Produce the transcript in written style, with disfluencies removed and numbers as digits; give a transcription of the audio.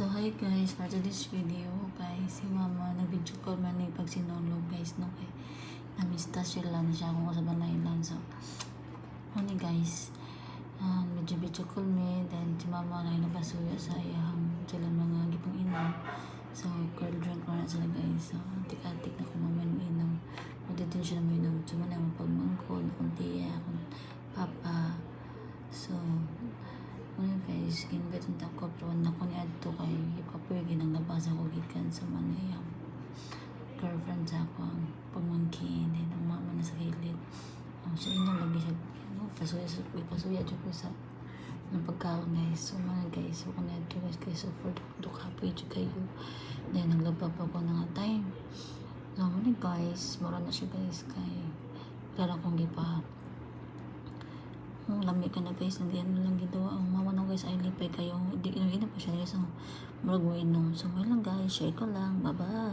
So hi guys, for today's video guys, si mama nag-video call man ni pag sinulog guys no kay namista sila na siya kung sa balay lang. So ano guys, medyo video call me, then si mama na nabasuya sa iyang sila mga gipang inom. So girl drink na sila guys. So tik-atik na kung mama inom, pwede din siya na inom. So man ang pagmangkon kung tiya kung papa. So ano guys, invite ang tako pero na ko ni adto kay kapoy ginang nabasa ko gikan sa manayang girlfriend sa ako ang pamangkin din ang mama na sa kilid. So inom lagi siya, pasuya dyan ko sa ng pagkaon guys. So mga guys, so kung adto guys so for do kapoy dyan kayo, then naglaba pa ko na nga time. So mga guys, mura na siya guys kay kaya kong gipa lami ka na guys, nandiyan mo lang ginawa ang mama na guys ay lipay kayo, hindi pa siya guys, so marag mo inom. So may lang guys, share ko lang, bye bye.